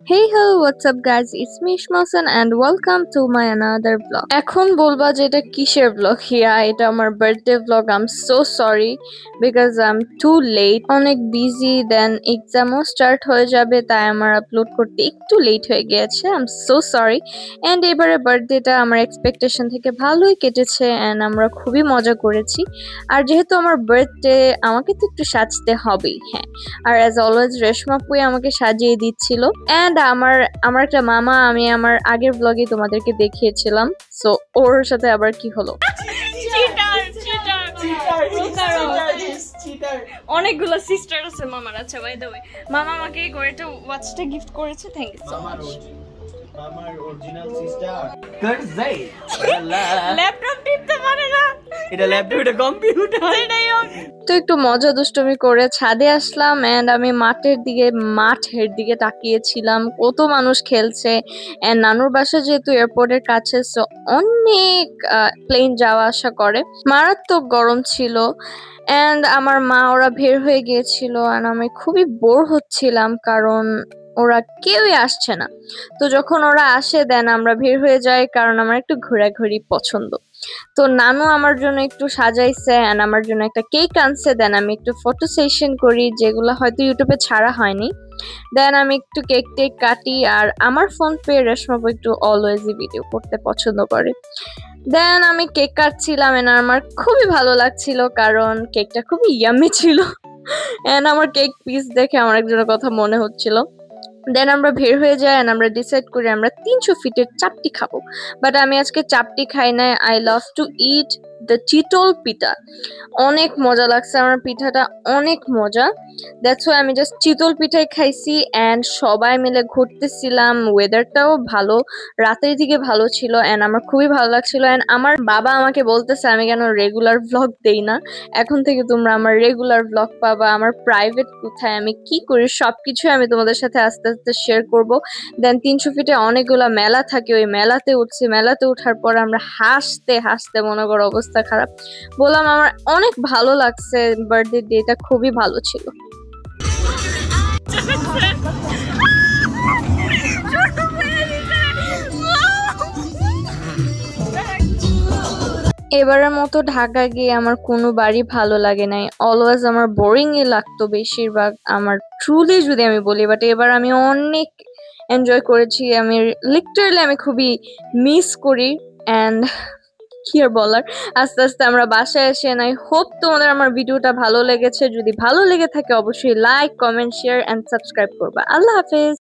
Hey ho, what's up guys? It's me Ishmasan and welcome to my another vlog. এখন বলবা যে এটা কিসের vlog? Yeah, এটা আমার birthday vlog. I'm so sorry because I'm too late. অনেক busy, then examও start হয়ে যাবে, তাই আমার আপলোড করতে একটু লেট হয়ে গিয়েছে. I'm so sorry. And এবারে বার্থডেটা আমার এক্সপেকটেশন থেকে ভালোই কেটেছে and আমরা খুবই মজা করেছি. আর যেহেতু আমার বার্থডে, আমাকে তো একটু সাজতে হবেই, হ্যাঁ. আর অ্যাজ অলওয়েজ রেশমা আপুই আমাকে সাজিয়ে দিচ্ছিল এন্ড আমার আমার একটা মামা, আমি আমার আগের ব্লগে তোমাদেরকে দেখিয়েছিলাম, সো ওর সাথে আবার কি হলো। অনেকগুলো সিস্টার আছে মামার। আচ্ছা বাই দ্য ওয়ে, মামা আমাকে এই ঘড়িটা ওয়াচটা গিফট করেছে, থ্যাংক ইউ সো মাচ। মামার অরিজিনাল সিস্টার কর যাই ল্যাপটপ টিপতে পারে না, এটা ল্যাপটপ, এটা কম্পিউটার। তো একটু মজা দুষ্টুমি করে ছাদে আসলাম এন্ড আমি মাঠের দিকে তাকিয়েছিলাম, কত মানুষ খেলছে এন্ড নানুর বাসা যেহেতু এয়ারপোর্টের কাছে, সো অনেক প্লেন যাওয়া আসা করে, মারাত্মক গরম ছিল এন্ড আমার মা ওরা বের হয়ে গিয়েছিল এন্ড আমি খুবই বোর হচ্ছিলাম কারণ ওরা কেউই আসছে না। তো যখন ওরা আসে দেন আমরা বের হয়ে যাই, কারণ আমার একটু ঘোরাঘুরি পছন্দ। তো নানু আমার জন্য একটু সাজাইছে এন্ড আমার জন্য একটা কেক আনছে, দেন আমি একটু ফটো সেশন করি, যেগুলো হয়তো ইউটিউবে ছাড়া হয়নি। দেন আমি একটু কেক টেক কাটি, আর আমার ফোন পে রেশমা একটু অলওয়েজই ভিডিও করতে পছন্দ করে। দেন আমি কেক কাটছিলাম এন্ড আমার খুবই ভালো লাগছিল কারণ কেকটা খুবই ইয়াম্মি ছিল এন্ড আমার কেক পিস দেখে আমার একজনের কথা মনে হচ্ছিল। দেন আমরা বের হয়ে যাই এন্ড আমরা ডিসাইড করি আমরা 300 ফিটের চাপটি খাবো, বাট আমি আজকে চাপটি খাই নাই। I love to it the চিতল পিঠা, অনেক মজা লাগছে আমার পিঠাটা, অনেক মজা। দ্যাটস ওয়াই আমি জাস্ট চিতল পিঠাই খাইছি এন্ড সবাই মিলে ঘুরতেছিলাম, ওয়েদারটাও ভালো, রাতের দিকে ভালো ছিল এন্ড আমার খুবই ভালো লাগছিল। এন্ড আমার বাবা আমাকে বলতেছে আমি কেন রেগুলার ভ্লগ দেই না, এখন থেকে তোমরা আমার রেগুলার ভ্লগ পাবা, আমার প্রাইভেট কোথায় আমি কি করি সবকিছু আমি তোমাদের সাথে আস্তে আস্তে শেয়ার করব। দেন 300 ফিটে অনেকগুলো মেলা থাকে, ওই মেলাতে উঠছি, মেলাতে ওঠার পর আমরা হাসতে হাসতে মনে করো অবস্থা খারাপ। বললাম আমার অনেক ভালো লাগছে, বার্থডে ডেটা খুবই ভালো ছিল। এবারের মতো ঢাকা গিয়ে আমার কোনো বাড়ি ভালো লাগে নাই, অলওয়েজ আমার বোরিংই লাগতো বেশিরভাগ, আমার ট্রুলি যদি আমি বলি। বাট এবার আমি অনেক এনজয় করেছি, আমি লিটারালি আমি খুবই মিস করি এন্ড কি আর বলার। আস্তে আস্তে আমরা বাসায় এসে, আই হোপ তোমাদের আমার ভিডিওটা ভালো লেগেছে, যদি ভালো লেগে থাকে অবশ্যই like, comment, share and subscribe করবা। আল্লাহ হাফেজ।